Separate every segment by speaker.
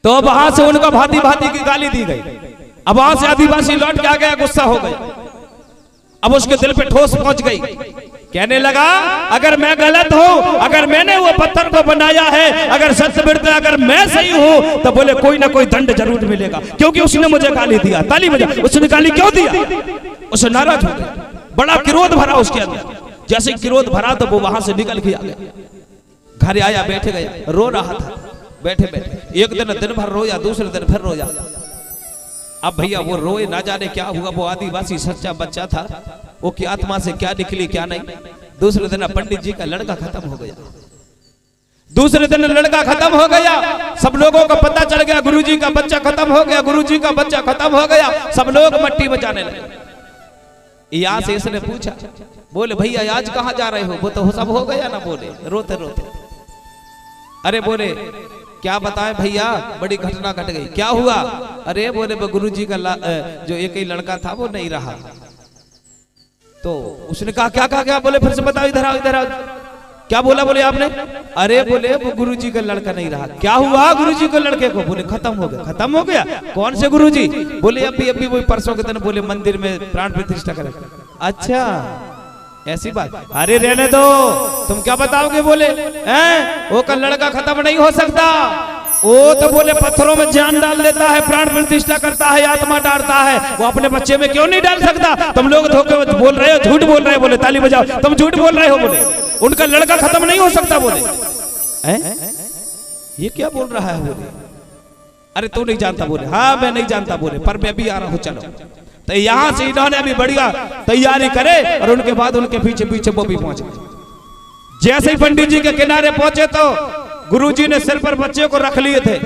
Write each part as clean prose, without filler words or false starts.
Speaker 1: तो वहां से उनको भांति भांति की गाली दी गई। अब वहां से आदिवासी लौट के आ गया, गुस्सा हो गया। अब उसके दिल पे ठोस पहुंच गई, कहने लगा अगर मैं गलत हूं, अगर मैंने वो पत्थर को बनाया है, अगर सत्य विरुद्ध अगर मैं सही हूं, तो बोले कोई ना कोई दंड जरूर मिलेगा, क्योंकि उसने मुझे गाली दिया। ताली बजा। उसने गाली क्यों दिया? उसे नाराज हो गया, बड़ा क्रोध भरा उसके अंदर। जैसे क्रोध भरा तो वो वहां से निकल के आ गया, घर आया, बैठ गया, रो रहा था बैठे बैठे। एक दिन भर रोया, दूसरे दिन फिर रोया। अब भैया वो रोए, ना जाने क्या हुआ। वो आदिवासी सच्चा बच्चा था, वो की आत्मा से क्या निकली क्या नहीं। दूसरे दिन पंडित जी का लड़का खत्म हो गया। दूसरे दिन लड़का खत्म हो गया, सब लोगों को पता चल गया गुरुजी का बच्चा खत्म हो गया, गुरुजी का बच्चा खत्म हो गया। सब लोग मट्टी बजाने लगे। यहाँ से इसने पूछा, बोले भैया आज कहाँ जा रहे हो? वो तो सब हो गया ना, बोले रोते रोते। अरे बोले क्या बताएं भैया, बड़ी घटना घट गई। क्या हुआ? अरे बोले गुरुजी का जो एक ही लड़का था वो नहीं रहा। तो उसने कहा क्या कहा क्या? बोले फिर से बताओ, इधर आओ इधर आओ। क्या बोला? बोले आपने? अरे बोले वो गुरुजी का लड़का नहीं रहा। क्या हुआ गुरुजी के लड़के को? बोले खत्म हो गया। खत्म हो गया? कौन से गुरुजी? बोले अभी वही परसों के दिन बोले मंदिर में प्राण प्रतिष्ठा करें। अच्छा ऐसी बात? अरे रहने दो, तुम क्या बताओगे? बोले हैं वो का लड़का खत्म नहीं हो सकता, वो तो बोले पत्थरों में जान डाल देता है, प्राण प्रतिष्ठा करता है, आत्मा डालता है, वो अपने बच्चे में क्यों नहीं डाल सकता? तुम लोग धोखे बोल रहे हो, झूठ बोल रहे हो। बोले ताली बजाओ, तुम झूठ बोल रहे हो। बोले उनका लड़का खत्म नहीं हो सकता। बोले ये क्या बोल रहा है? बोले अरे तू नहीं जानता? बोले हाँ मैं नहीं जानता। बोले पर मैं भी आ रहा हूँ, चलो। तो यहां से इन्होंने अभी बढ़िया तैयारी करे और उनके बाद उनके पीछे पीछे वो भी पहुंच गए। जैसे ही पंडित जी के किनारे पहुंचे तो गुरुजी ने सिर पर बच्चे को रख लिए थे।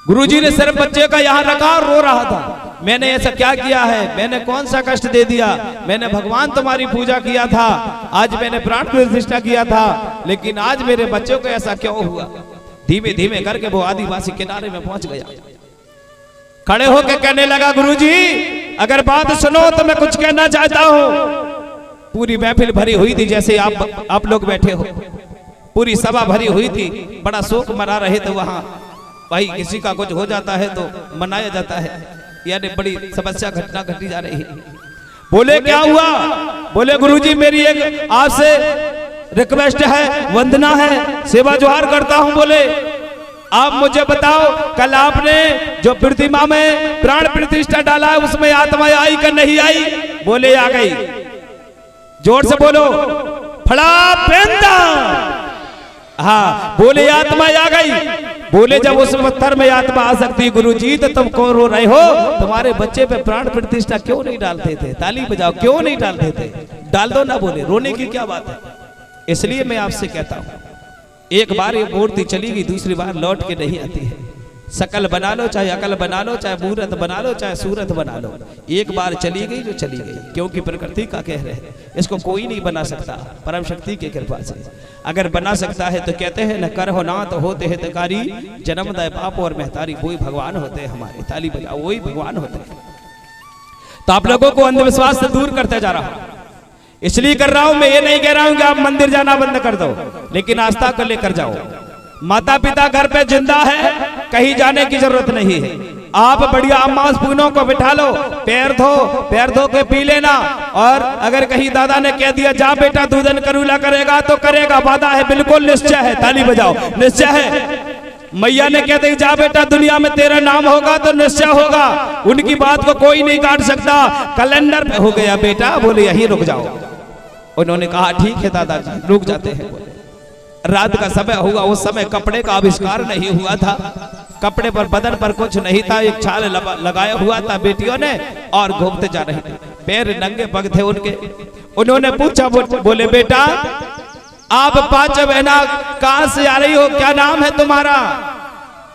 Speaker 1: गुरुजी ने सिर बच्चे का यहां रखा और रो रहा था, मैंने ऐसा क्या किया है? मैंने कौन सा कष्ट दे दिया? मैंने भगवान तुम्हारी पूजा किया था, आज मैंने प्राण प्रतिष्ठा किया था, लेकिन आज मेरे बच्चों को ऐसा क्यों हुआ? धीमे धीमे करके वो आदिवासी किनारे में पहुंच गया। खड़े होकर कहने लगा गुरुजी अगर बात सुनो तो मैं कुछ कहना चाहता हूं। पूरी महफिल भरी हुई थी, जैसे आप लोग बैठे हो, पूरी सभा भरी हुई थी, बड़ा शोक मना रहे थे वहां। भाई किसी का कुछ हो जाता है तो मनाया जाता है, यानी बड़ी समस्या घटना घटी जा रही है। बोले क्या हुआ? बोले गुरुजी मेरी एक आपसे रिक्वेस्ट है, वंदना है, सेवा जोहार करता हूं। बोले आप मुझे बताओ कल आपने जो प्रतिमा में प्राण प्रतिष्ठा डाला है उसमें आत्मा आई कि नहीं आई? बोले आ गई। जोर से बोलो, फड़ा पेंदा। हाँ बोले आत्मा आ गई। बोले जब उस पत्थर में आत्मा आ सकती गुरुजी तो तुम कौन रो रहे हो? तुम्हारे बच्चे पे प्राण प्रतिष्ठा क्यों नहीं डालते थे? ताली बजाओ, क्यों नहीं डालते थे? डाल दो ना। बोले रोने की क्या बात है? इसलिए मैं आपसे कहता हूं एक बार ये मूर्ति चली गई, दूसरी बार लौट के नहीं आती है। शकल बना लो, चाहे अकल बना लो, चाहे मूरत बना लो, चाहे सूरत बना लो, एक बार चली गई जो चली गई, क्योंकि प्रकृति का कह रहे हैं, इसको कोई नहीं बना सकता परम शक्ति की कृपा से। अगर बना सकता है तो कहते हैं न कर हो ना तो होते हैं तकारी, जन्मदाय पाप और महतारी, वही भगवान होते हैं हमारे। ताली बजाओ, वही भगवान होते हैं। तो आप लोगों को अंधविश्वास से दूर करते जा रहा हूं, इसलिए कर रहा हूं। मैं ये नहीं कह रहा हूं कि आप मंदिर जाना बंद कर दो, लेकिन आस्था को लेकर जाओ। माता पिता घर पे जिंदा है, कहीं जाने की जरूरत नहीं है। आप बढ़िया अम्मास पूनों को बिठा लो, पैर धो के पी लेना। और अगर कहीं दादा ने कह दिया जा बेटा दूधन करूला करेगा तो करेगा, वादा है, बिल्कुल निश्चय है। ताली बजाओ, निश्चय है। मैया ने कहते जा बेटा दुनिया में तेरा नाम होगा तो निश्चय होगा, उनकी बात को कोई नहीं काट सकता। कैलेंडर पे हो गया बेटा, बोले यहीं रुक जाओ। उन्होंने कहा ठीक है दादाजी, रुक जाते हैं। बोले रात का समय हुआ, उस समय कपड़े का आविष्कार नहीं हुआ था, कपड़े पर बदन पर कुछ नहीं था, एक छाल लगाया हुआ था बेटियों ने और घूमते जा रहे थे, पैर नंगे पग थे उनके। उन्होंने पूछा, बोले बेटा आप पांच बहना कहां से आ रही हो, क्या नाम है तुम्हारा?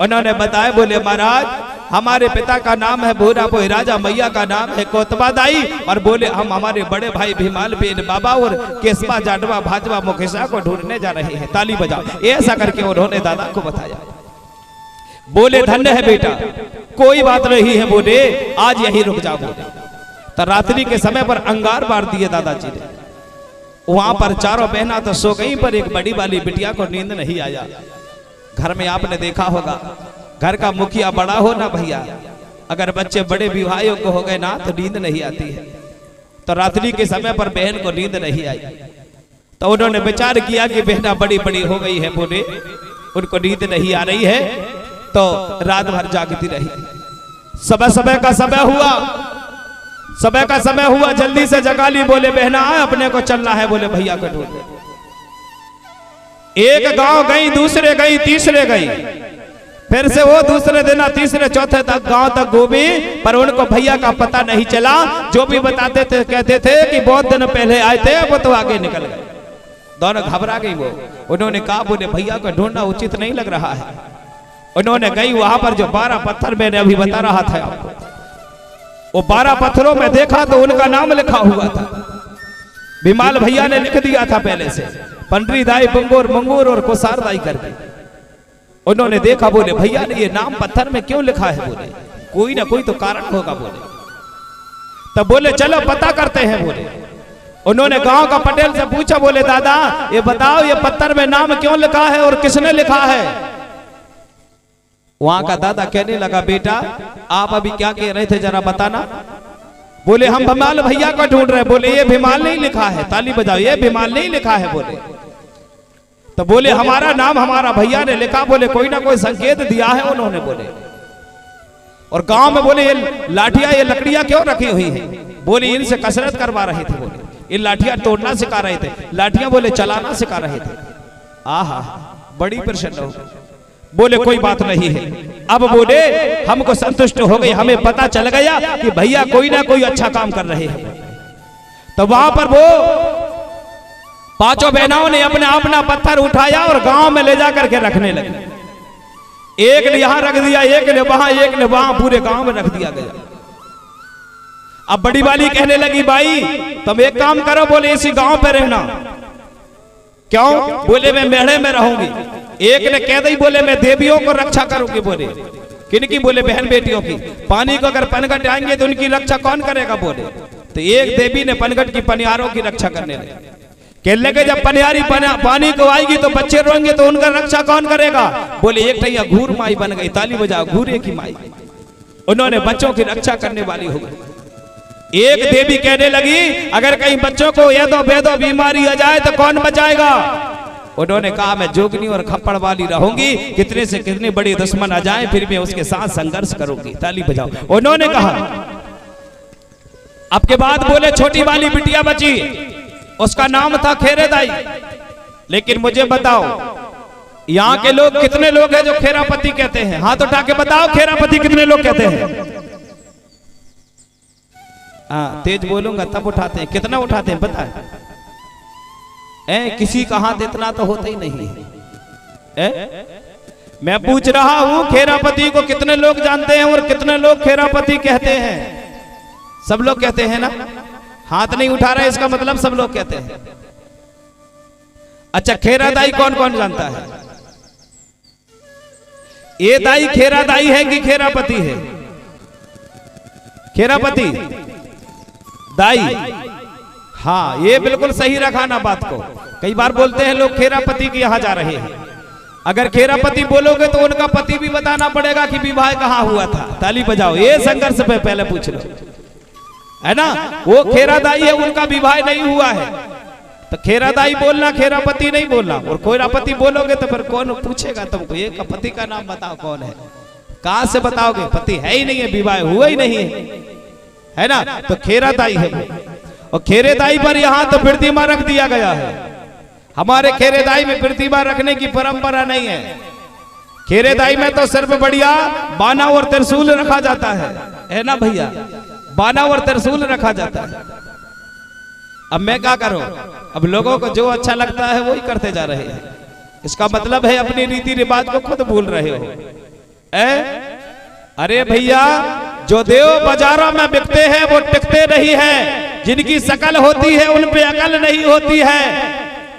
Speaker 1: उन्होंने बताया, बोले महाराज हमारे पिता का नाम है भूरा बोई राजा, मैया का नाम है कोतबा दाई, और बोले हम हमारे बड़े भाई भीमाल बेन बाबा और केसवा जाडवा भाजवा मुकेशा को ढूंढने जा रहे हैं। ताली बजाओ। ऐसा करके उन्होंने दादा को बताया। बोले धन्य है बेटा, कोई बात नहीं है, बोले आज यही रुक जाओ। बोले तो रात्रि के समय पर अंगार बार दिए दादाजी ने। वहां पर चारों बहना तो सो गई, पर एक बड़ी वाली बिटिया को नींद नहीं आया। घर में आपने देखा होगा घर का मुखिया बड़ा हो ना भैया, अगर बच्चे बड़े विवाह योग्य हो गए ना तो नींद नहीं आती है। तो रात्रि के समय पर बहन को नींद नहीं आई, तो उन्होंने विचार किया कि बहना बड़ी बड़ी हो गई है, बोले उनको नींद नहीं आ रही है, तो रात भर जागती रही। समय का समय हुआ, जल्दी से जगा ली, बोले बहना अपने को चलना है, बोले भैया को ढूंढ। एक गांव गई, दूसरे गई, तीसरे गई, फिर से वो दूसरे दिन तीसरे चौथे तक गांव तक घूमी, पर उनको भैया का पता नहीं चला। जो भी बताते थे कहते थे कि बहुत दिन पहले आए थे, वो तो आगे निकल गए। दोनों घबरा गई वो। उन्होंने कहा बोले भैया को ढूंढना उचित नहीं लग रहा है। उन्होंने गई वहां पर जो 12 पत्थर मैंने अभी बता रहा था आपको, वो 12 पत्थरों में देखा तो उनका नाम लिखा हुआ था। बिमाल भैया ने लिख दिया था पहले से, पंडरी दाई, बंगोर, मंगूर और कोसार दाई करके। उन्होंने देखा, बोले भैया ने ये नाम पत्थर में क्यों लिखा है, बोले कोई ना कोई तो कारण होगा, बोले तब बोले चलो पता करते हैं। बोले उन्होंने गांव का पटेल से पूछा, बोले दादा ये बताओ ये पत्थर में नाम क्यों लिखा है और किसने लिखा है। वहां का दादा कहने लगा, बेटा आप अभी क्या कह रहे थे जरा बताना। बोले हम भीमाल भैया को ढूंढ रहे। बोले ये भीमाल नहीं लिखा है, ताली बजाओ, ये भीमाल नहीं लिखा है। बोले तो बोले हमारा नाम हमारा भैया ने लिखा, बोले कोई ना कोई संकेत दिया है उन्होंने। बोले और गांव में बोले ये लाठियां ये लकड़ियां क्यों रखी हुई है, बोले इनसे कसरत करवा रहे थे। बोले ये लाठियां तोड़ना सिखा रहे थे, लाठियां बोले चलाना सिखा रहे थे। आहा बड़ी प्रसन्न हो। बोले कोई बात नहीं है, अब बोले हमको संतुष्ट हो गई, हमें पता चल गया कि भैया कोई ना कोई अच्छा काम कर रहे हैं। तो वहां पर वो पांचों बहनों ने अपना अपना पत्थर उठाया और गांव में ले जाकर के रखने लगे। एक ने यहां रख दिया, एक ने वहां, एक ने वहां, पूरे गांव में रख दिया गया। अब बड़ी वाली कहने लगी, भाई तुम एक काम करो, बोले इसी गांव पे रहना। क्यों, बोले मैं मेढ़े में रहूंगी। एक ने कह दी, बोले मैं देवियों को रक्षा करूंगी। बोले किनकी, बोले बहन बेटियों की। पानी को अगर पनघट आएंगे तो उनकी रक्षा कौन करेगा। बोले तो एक देवी ने पनघट की पनियारों की रक्षा करने लगी। कहने लगे जब पनियारी पानी को आएगी तो बच्चे रोएंगे तो उनका रक्षा कौन करेगा। बोले एक टैया घूर माई बन गई, ताली बजाओ, घूरे की माई। उन्होंने बच्चों की रक्षा करने वाली हो गई। एक देवी कहने लगी अगर कहीं बच्चों को ये दो बेदो बीमारी आ जाए तो कौन बचाएगा। उन्होंने कहा मैं जोगनी और खप्पड़ वाली रहूंगी, कितने से कितने बड़े दुश्मन आ जाए फिर मैं उसके साथ संघर्ष करूंगी। ताली बजाओ। उन्होंने कहा। अब के बाद बोले छोटी वाली बिटिया बची, उसका नाम था खेरेदाई। लेकिन मुझे बताओ यहाँ के लोग कितने लोग हैं जो खेरापति कहते हैं, हाथ उठा के बताओ खेरापति कितने लोग कहते हैं। हाँ तेज बोलूंगा तब उठाते हैं, कितना उठाते हैं पता है? किसी का हाथ इतना तो होता ही नहीं है। मैं पूछ रहा हूं खेरापति को कितने लोग जानते हैं और कितने लोग खेरापति कहते हैं। सब लोग कहते हैं ना, हाथ नहीं उठा रहे इसका मतलब सब लोग कहते हैं। अच्छा खेरादाई कौन कौन जानता है? ये दाई खेरादाई है कि खेरापति है? खेरापति दाई, हाँ ये बिल्कुल सही रखा ना बात को। कई बार बोलते हैं लोग खेरापति के यहां जा रहे हैं। अगर खेरापति बोलोगे तो उनका पति भी बताना पड़ेगा कि विवाह कहां हुआ था। ताली बजाओ, ये संघर्ष पे पहले पूछ लो, है ना। वो खेरादाई है, उनका विवाह नहीं हुआ है तो खेरादाई बोलना, खेरापति नहीं बोलना। और खेरापति बोलोगे तो फिर कौन पूछेगा तुमको ये पति का नाम बताओ कौन है। कहां से बताओगे, पति है ही नहीं है, विवाह हुआ ही नहीं है ना। तो खेरादाई है वो। और खेरेदाई पर यहाँ तो प्रतिमा रख दिया गया है। हमारे खेरेदाई में प्रतिमा रखने की परंपरा नहीं है। खेरेदाई में तो सिर्फ बढ़िया बाना और त्रिशूल रखा जाता है ना भैया, बाना और त्रिशूल रखा जाता है। अब मैं क्या करूं, अब लोगों को जो अच्छा लगता है वही करते जा रहे हैं। इसका मतलब है अपनी रीति रिवाज को खुद भूल रहे हो। अरे भैया जो देव बाजारों में बिकते हैं वो टिकते नहीं है। जिनकी शकल होती है उन पे अकल नहीं होती है।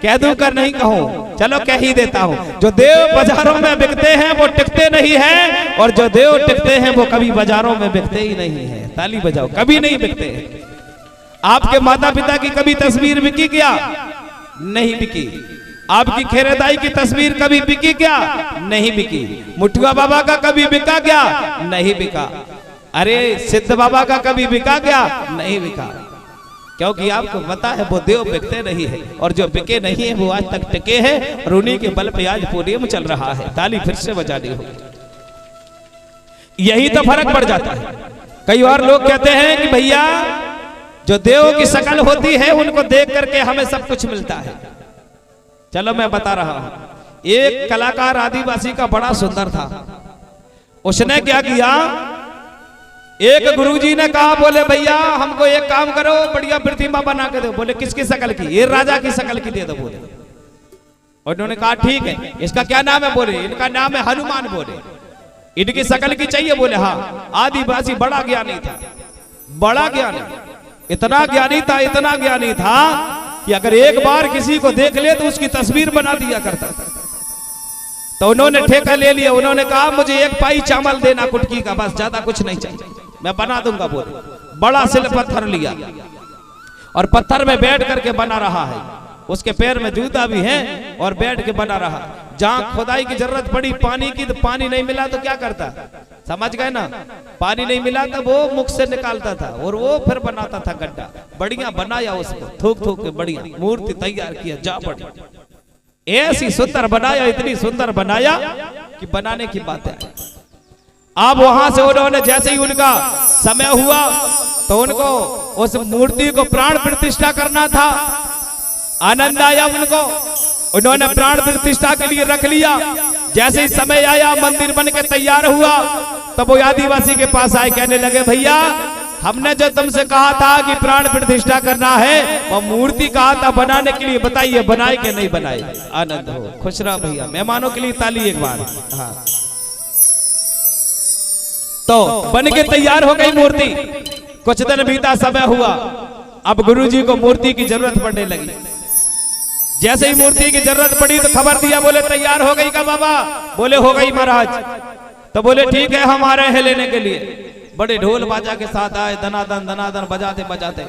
Speaker 1: कह दूं कर नहीं कहूं, चलो कह ही देता हूं। जो देव बाजारों में बिकते हैं वो टिकते नहीं है, और जो देव टिकते हैं वो कभी बाजारों में बिकते ही नहीं है। ताली बजाओ, कभी नहीं बिकते हैं। आपके माता पिता की कभी तस्वीर बिकी क्या? नहीं बिकी। आपकी खेरेदाई की तस्वीर कभी बिकी क्या? नहीं बिकी। मुठुआ बाबा का कभी बिका क्या? नहीं बिका। अरे सिद्ध बाबा का कभी बिका क्या? नहीं बिका। क्योंकि आपको पता है वो देव बिकते नहीं है, और जो बिके नहीं है वो आज तक टिके हैं, और उन्हीं के बल पे आज पोडियम चल रहा है। ताली फिर से बजानी होगी। यही तो फर्क पड़ जाता है। कई और लोग कहते हैं कि भैया जो देव की शक्ल होती है उनको देख करके हमें सब कुछ मिलता है। चलो मैं बता रहा हूं। एक कलाकार आदिवासी का बड़ा सुंदर था। उसने क्या किया, एक गुरुजी ने कहा, बोले भैया हमको एक काम करो, बढ़िया प्रतिमा बना के दो। बोले किसकी शक्ल की? ये राजा की शक्ल की दे दो। बोले, और उन्होंने कहा ठीक है। इसका क्या नाम है? बोले इनका नाम है हनुमान। बोले इनकी शक्ल की चाहिए? बोले हाँ। आदिवासी बड़ा ज्ञानी था, बड़ा ज्ञानी, इतना ज्ञानी था, इतना ज्ञानी था कि अगर एक बार किसी को देख ले तो उसकी तस्वीर बना दिया करता था। तो उन्होंने ठेका ले लिया। उन्होंने कहा मुझे एक पाई चावल देना कुटकी का, बस, ज्यादा कुछ नहीं चाहिए, मैं बना दूंगा। बोले बड़ा सिल पत्थर लिया और पत्थर में बैठ करके बना रहा है। उसके पैर में जूता भी है और बैठ के बना रहा। जहां खुदाई की जरूरत पड़ी पानी की, तो पानी नहीं मिला तो क्या करता? समझ गए ना? पानी नहीं मिला तो वो मुख से निकालता था और वो फिर बनाता था गड्ढा। बढ़िया बनाया उसको, थूक थूक के बढ़िया मूर्ति तैयार किया। जा बढ़िया ऐसी सुंदर बनाया, इतनी सुंदर बनाया कि बनाने की बात है। अब वहां से उन्होंने जैसे ही उनका समय हुआ तो उनको उस मूर्ति को प्राण प्रतिष्ठा करना था। आनंद आया उनको, उन्होंने प्राण प्रतिष्ठा के लिए रख लिया। जैसे ही समय आया, मंदिर बन के तैयार हुआ, तब वो आदिवासी के पास आए, कहने लगे भैया हमने जो तुमसे कहा था कि प्राण प्रतिष्ठा करना है, वो मूर्ति कहा था बनाने के लिए, बताइए बनाए कि नहीं बनाए? आनंद हो, खुश रहो भैया। मेहमानों के लिए ताली एक बार। हाँ, तो बन के तैयार हो गई मूर्ति। कुछ दिन बीता, समय हुआ, अब गुरुजी को मूर्ति की जरूरत पड़ने लगी। जैसे ही मूर्ति की जरूरत पड़ी तो खबर दिया, बोले तैयार हो गई का बाबा? बोले हो गई महाराज। तो बोले ठीक है हम आ रहे हैं लेने के लिए। बड़े ढोल बाजा के साथ आए, दनादन दनादन बजाते बजाते।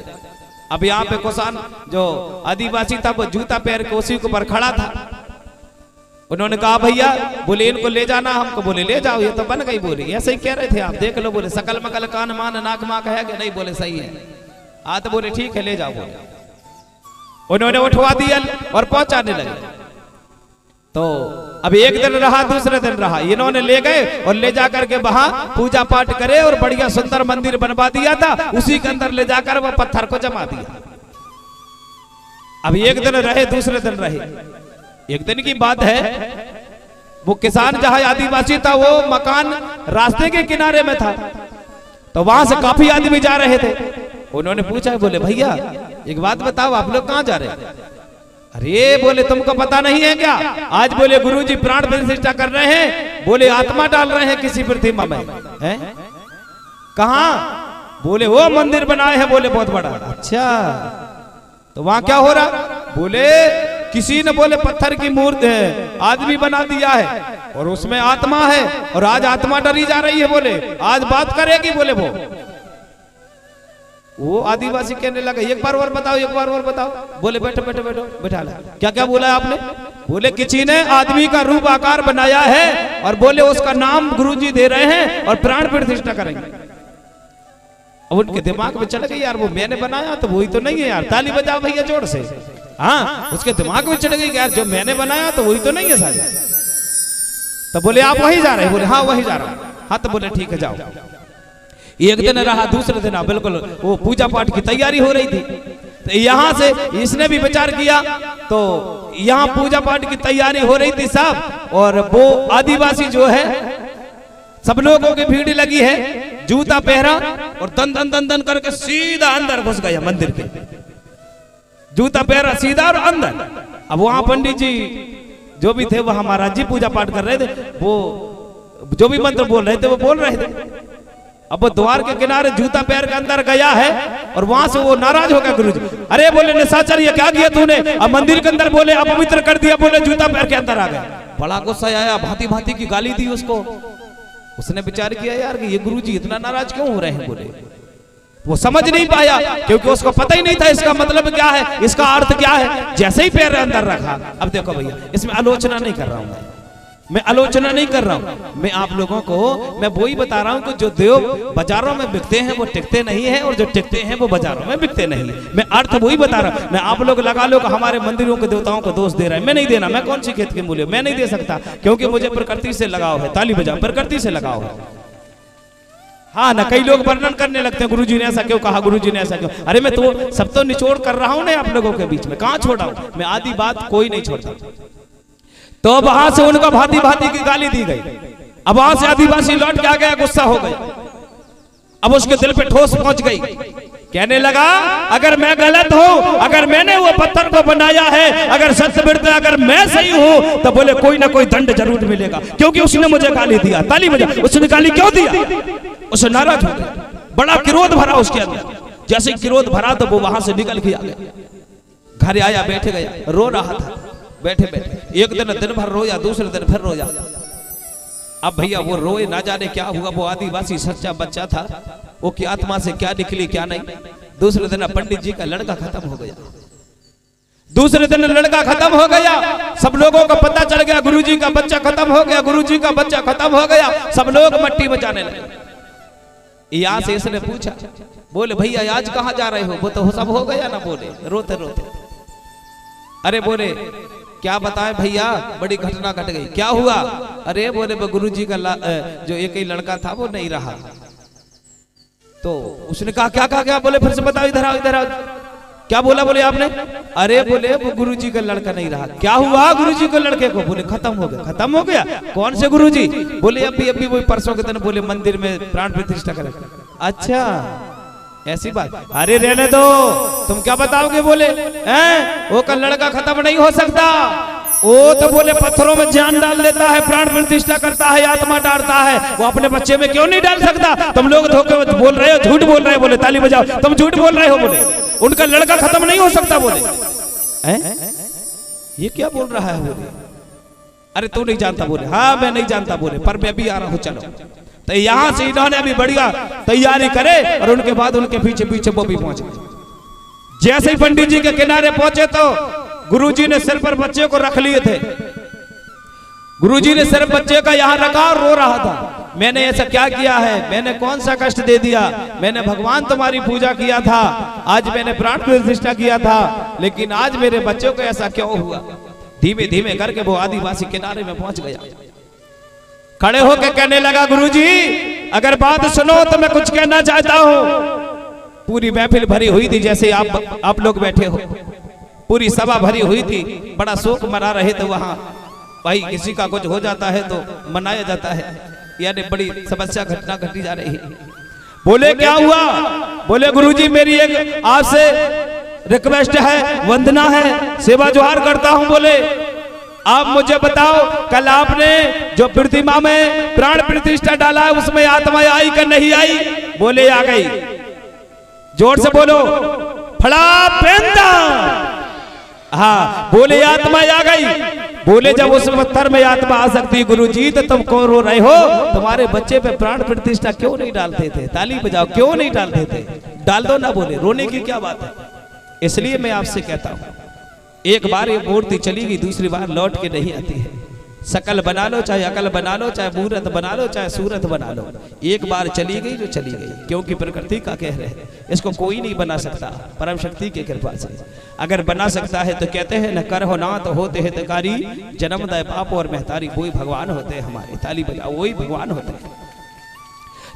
Speaker 1: अब यहाँ पे कुसान जो आदिवासी था वो जूता पैर के उसी के ऊपर खड़ा था। उन्होंने कहा भैया, बोले इनको ले जाना हमको। बोले ले जाओ, ये तो बन गई। बोले ऐसे ही कह रहे थे आप, देख लो। बोले सकल मकल कान मान नाक माक है कि नहीं? बोले सही है। हाँ तो बोले ठीक है ले जाओ। बोले उन्होंने उठवा दिया और पहुंचाने लगे। तो अब एक दिन रहा, दूसरे दिन रहा, इन्होंने ले गए और ले जाकर के वहां पूजा पाठ करे और बढ़िया सुंदर मंदिर बनवा दिया था। उसी के अंदर ले जाकर वो पत्थर को जमा दिया। अब एक दिन रहे, दूसरे दिन रहे। एक दिन की बात है, वो किसान जहां आदिवासी था वो मकान रास्ते के किनारे में था। तो वहां से काफी आदमी जा रहे थे। उन्होंने पूछा, बोले भैया एक बात बताओ, आप लोग कहाँ जा रहे हैं? अरे बोले तुमको पता नहीं है क्या? आज बोले गुरुजी प्राण प्रतिष्ठा कर रहे हैं। बोले आत्मा डाल रहे हैं किसी प्रतिमा में। हैं? कहाँ? बोले वो मंदिर बनाए हैं। बोले बहुत बड़ा। अच्छा, तो वहां क्या हो रहा? बोले किसी ने बोले पत्थर की मूर्ति है, आदमी बना दिया है और उसमें आत्मा है, और आज आत्मा डरी जा रही है। बोले आज बात करेगी। बोले वो आदिवासी कहने लगा, एक बार और बताओ, एक बार और बताओ। बोले बैठो बैठो बैठो, बैठा ला। क्या क्या बोला है आपने? बोले किसी ने आदमी का रूप आकार बनाया है और बोले उसका नाम गुरुजी दे रहे हैं और प्राण प्रतिष्ठा करेंगे। अब उनके दिमाग में चढ़ गई, यार वो मैंने बनाया तो वही तो नहीं है यार। ताली बजाओ भैया जोर से। हाँ, उसके दिमाग में चढ़ गई यार जो मैंने बनाया तो वही तो नहीं है सारी। तो बोले आप वही जा रहे हैं? बोले हाँ वही जा रहा हूं। हाँ तो बोले ठीक है जाओ। एक दिन रहा, दूसरे दिन बिल्कुल वो पूजा पाठ की तैयारी हो रही थी। तो यहाँ से इसने भी विचार किया, तो यहाँ पूजा पाठ की तैयारी हो रही थी साहब, और वो आदिवासी जो है सब लोगों की भीड़ लगी है, जूता पहरा और दन दन दन दन करके सीधा अंदर घुस गया मंदिर के। जूता पहरा सीधा और अंदर। अब वहां पंडित जी जो भी थे वहां महाराज जी पूजा पाठ कर रहे थे, वो जो भी मंत्र बोल रहे थे वो बोल रहे थे। अब वो द्वार के किनारे जूता पैर के अंदर गया है और वहां से वो नाराज हो गया गुरुजी। अरे बोले निशाचर ये क्या किया तूने? अब मंदिर के अंदर बोले अपवित्र कर दिया। बोले जूता पैर के अंदर आ गया। बड़ा गुस्सा आया, भांति भांति की गाली दी उसको। उसने विचार किया यार कि ये गुरुजी इतना नाराज क्यों हो रहे हैं। बोले वो समझ नहीं पाया, क्योंकि उसको पता ही नहीं था इसका मतलब क्या है, इसका अर्थ क्या है। जैसे ही पैर अंदर रखा, अब देखो भैया, इसमें आलोचना नहीं कर रहा हूं मैं आलोचना नहीं कर रहा हूं, मैं आप लोगों को मैं वही बता रहा हूं कि जो देव बाजारों में बिकते हैं वो टिकते नहीं है, और जो टिकते हैं वो बाजारों में बिकते नहीं है। मैं अर्थ वही बता रहा हूं। मैं आप लोग लगा लो कि हमारे मंदिरों के देवताओं को दोष दे रहा है, मैं नहीं देना। मैं कौन सी खेत के मूल्य मैं नहीं दे सकता, क्योंकि मुझे प्रकृति से लगाव है। ताली बजाओ, प्रकृति से लगाव है। हाँ ना, कई लोग वर्णन करने लगते हैं, गुरुजी ने ऐसा क्यों कहा, गुरुजी ने ऐसा क्यों। अरे मैं तो सब तो निचोड़ कर रहा हूं ना आप लोगों के बीच में, कहां छोड़ा हूं मैं, आधी बात कोई नहीं छोड़ता। तो वहां से उनका भांति भांति की गाली दी गई। अब वहां से आदिवासी लौट के आ गया, गुस्सा हो गया। अब उसके दिल पे ठोस पहुंच गई, कहने लगा अगर मैं गलत हूं, अगर मैंने वो पत्थर को बनाया है, अगर सत्य अगर मैं सही हूं, तो बोले कोई ना कोई दंड जरूर मिलेगा, क्योंकि उसने मुझे गाली दिया। ताली बजा, उसने गाली क्यों दिया, उसे नाराज हो गया, बड़ा क्रोध भरा उसके अंदर। जैसे क्रोध भरा तो वो वहां से निकल के आ गया, घर आया, बैठ गया, रो रहा था बैठे बैठे। एक दिन भर रोया, दूसरे दिन फिर रोया। अब भैया वो रोए, ना जाने क्या हुआ। वो आदिवासी सच्चा बच्चा था, वो की आत्मा से क्या निकली क्या नहीं। दूसरे दिन पंडित जी का लड़का खत्म हो गया, दूसरे दिन लड़का खत्म हो गया। सब लोगों को पता चल गया गुरुजी का बच्चा खत्म हो गया, गुरुजी का बच्चा खत्म हो गया। सब लोग मट्टी बचाने लगे। यहाँ से इसने पूछा, बोले भैया आज कहाँ जा रहे हो। वो तो सब हो गया ना, बोले रोते रोते। अरे बोले क्या बताए भैया, बड़ी घटना घट गई। क्या हुआ। अरे बोले गुरुजी का जो एक ही लड़का था वो नहीं रहा। तो उसने कहा क्या कहा क्या। बोले फिर से बताओ, इधर आओ इधर आओ। क्या बोला बोले आपने। अरे बोले वो गुरुजी का लड़का नहीं रहा। क्या हुआ गुरुजी के लड़के को। बोले खत्म हो गया। खत्म हो गया, कौन से गुरुजी। बोले अभी वही परसों के दिन बोले मंदिर में प्राण प्रतिष्ठा करें। अच्छा ऐसी बात। अरे रहने दो, तुम क्या बताओगे। बोले हैं वो का लड़का खत्म नहीं हो सकता, वो तो बोले पत्थरों में जान डाल देता है, प्राण प्रतिष्ठा करता है, आत्मा डालता है, वो अपने बच्चे में क्यों नहीं डाल सकता। तुम लोग धोखे बोल रहे हो, झूठ बोल रहे हो। बोले ताली बजाओ, तुम झूठ बोल रहे हो। बोले उनका लड़का खत्म नहीं हो सकता। बोले ये क्या बोल रहा है। बोले अरे तू नहीं जानता। बोले हाँ मैं नहीं जानता। बोले पर मैं भी आ रहा हूँ, चलो। तो यहां से इन्होंने अभी बढ़िया तैयारी करे, और उनके बाद उनके पीछे पीछे वो भी पहुंचे। जैसे ही पंडित जी के किनारे पहुंचे तो गुरुजी ने सिर पर बच्चे को रख लिए थे। गुरुजी ने सिर बच्चे का यहां रखा और रो रहा था। मैंने ऐसा क्या किया है, मैंने कौन सा कष्ट दे दिया। मैंने भगवान तुम्हारी पूजा किया था, आज मैंने प्राण प्रतिष्ठा किया था, लेकिन आज मेरे बच्चों को ऐसा क्यों हुआ। धीमे धीमे करके वो आदिवासी किनारे में पहुंच गया। खड़े होकर कहने लगा गुरुजी अगर बात सुनो तो मैं कुछ कहना चाहता हूं। पूरी महफिल भरी हुई थी, जैसे आप लोग बैठे हो, पूरी सभा भरी हुई थी, बड़ा शोक मना रहे थे वहां। भाई किसी का कुछ हो जाता है तो मनाया जाता है, यानी बड़ी समस्या घटना घटी जा रही है। बोले क्या हुआ। बोले गुरुजी मेरी एक आपसे रिक्वेस्ट है, वंदना है, सेवा जोहार करता हूं। बोले आप मुझे बताओ कल आपने जो प्रतिमा में प्राण प्रतिष्ठा डाला है उसमें आत्मा आई कि नहीं आई। बोले आ गई। जोर से बोलो, फड़ा पेंदा। हाँ बोले आत्मा आ गई। बोले जब उस पत्थर में आत्मा आ सकती है गुरुजी तो तुम क्यों रो रहे हो, तुम्हारे बच्चे पे प्राण प्रतिष्ठा क्यों नहीं डालते थे। ताली बजाओ, क्यों नहीं डालते थे, डाल दो ना। बोले रोने की क्या बात है। इसलिए मैं आपसे कहता हूं एक बार ये मूर्ति चली गई, दूसरी बार लौट के नहीं आती है। शकल बना लो, चाहे अकल बना लो, चाहे मूर्त बना लो, चाहे सूरत बना लो, एक बार चली गई जो चली गई, क्योंकि प्रकृति का कह रहे हैं, इसको कोई नहीं बना सकता परम शक्ति की कृपा से। अगर बना सकता है तो कहते हैं न कर हो ना तो होते हितकारी, जन्मदाय पाप और महतारी, वही भगवान होते हैं हमारे। ताली बजाओ, वही भगवान होते हैं।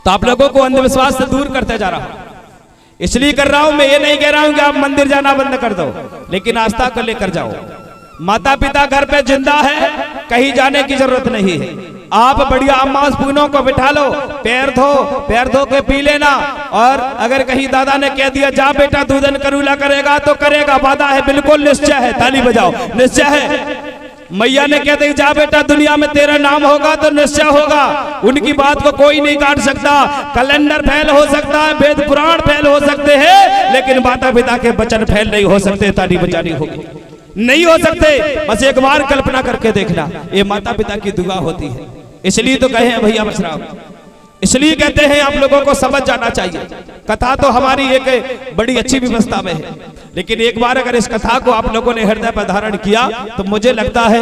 Speaker 1: तो आप लोगों को अंधविश्वास से दूर करते जा रहा हूं, इसलिए कर रहा हूं। मैं ये नहीं कह रहा हूं कि आप मंदिर जाना बंद कर दो, लेकिन आस्था को लेकर जाओ। माता पिता घर पे जिंदा है, कहीं जाने की जरूरत नहीं है। आप बढ़िया अम्मा पूनों को बिठा लो, पैर धो के पी लेना। और अगर कहीं दादा ने कह दिया जा बेटा दूधन करूला करेगा तो करेगा, वादा है, बिल्कुल निश्चय है। ताली बजाओ, निश्चय है। मैया ने कह दी जा बेटा दुनिया में तेरा नाम होगा तो निश्चय होगा। उनकी बात को कोई नहीं काट सकता। कैलेंडर फेल हो सकता है, वेद पुराण फेल हो सकते हैं, लेकिन माता पिता के वचन फेल नहीं हो सकते। ताली बजानी होगी, नहीं हो सकते। बस एक बार कल्पना करके देखना, ये माता पिता की दुआ होती है। इसलिए तो कहे हैं भैया बसराम, इसलिए कहते हैं आप लोगों को समझ जाना चाहिए। कथा तो हमारी एक बड़ी अच्छी व्यवस्था में है, लेकिन एक बार अगर इस कथा को आप लोगों ने हृदय पर धारण किया तो मुझे लगता है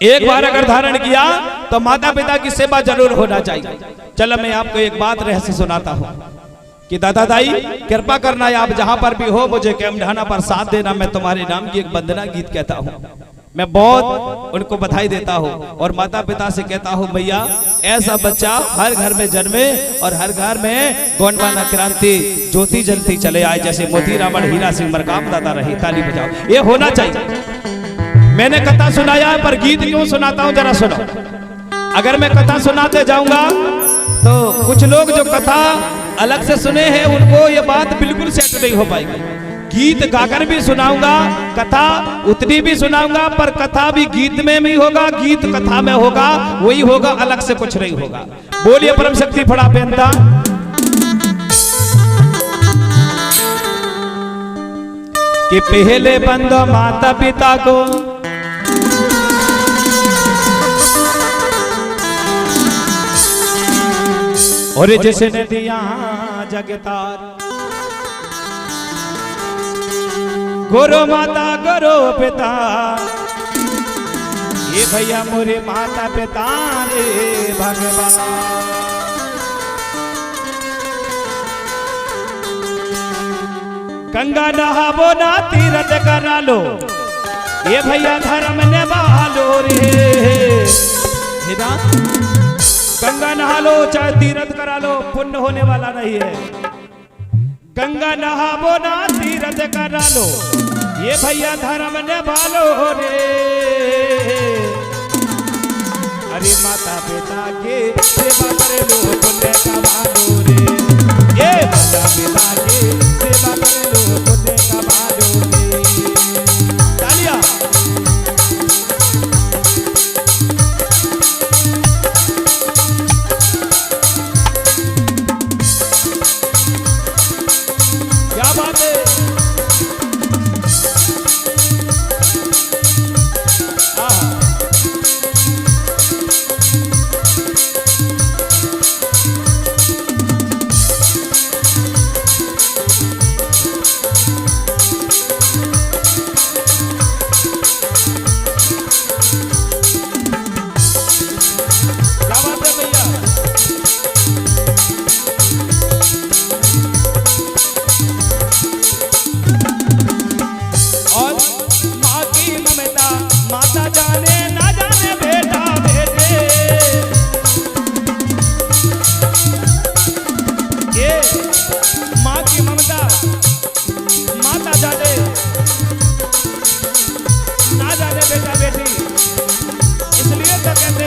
Speaker 1: एक बार अगर धारण किया तो माता पिता की सेवा जरूर होना चाहिए। चलो मैं आपको एक बात रहस्य सुनाता हूं कि दादा दाई कृपा करना है, आप जहां पर भी हो मुझे कैमढाना पर साथ देना। मैं तुम्हारे नाम की एक वंदना गीत कहता हूं, मैं बहुत उनको बधाई देता हूं और माता पिता से कहता हूं भैया ऐसा बच्चा हर घर में जन्मे और हर घर में गोंडवाना क्रांति ज्योति जलती चले आए, जैसे मोती रावण हीरा सिंह मरकाम दाता रही। ताली बजाओ, ये होना चाहिए। मैंने कथा सुनाया पर गीत क्यों सुनाता हूं जरा सुनो। अगर मैं कथा सुनाते जाऊंगा तो कुछ लोग जो कथा अलग से सुने हैं उनको ये बात बिल्कुल सेट नहीं हो पाएगी। गीत गाकर भी सुनाऊंगा, कथा उतनी भी सुनाऊंगा, पर कथा भी गीत में भी होगा, गीत कथा में होगा, वही होगा, अलग से कुछ नहीं होगा। बोलिए परम शक्ति फड़ा बेनता। कि पहले बंदो माता पिता को और जिसने दिया जगतार, गुरु माता गुरु पिता, ये भैया मोरे माता पिता रे भगवान। गंगा नहावो ना तीरथ करा लो, ये भैया धर्म निभालो रे। गंगा नहा लो चाहे तीरथ करा लो, पुण्य होने वाला नहीं है। गंगा नहावो ना तीरथ करा लो, ये भैया धर्म निभालो रे। अरे माता पिता के सेवा करे लो, पुण्य कमालो रे। ये माता पिता के सेवा करे लो, पुण्य कमालो रे। तालियां। क्या बात है। बेटा बेटी इसलिए तो कहते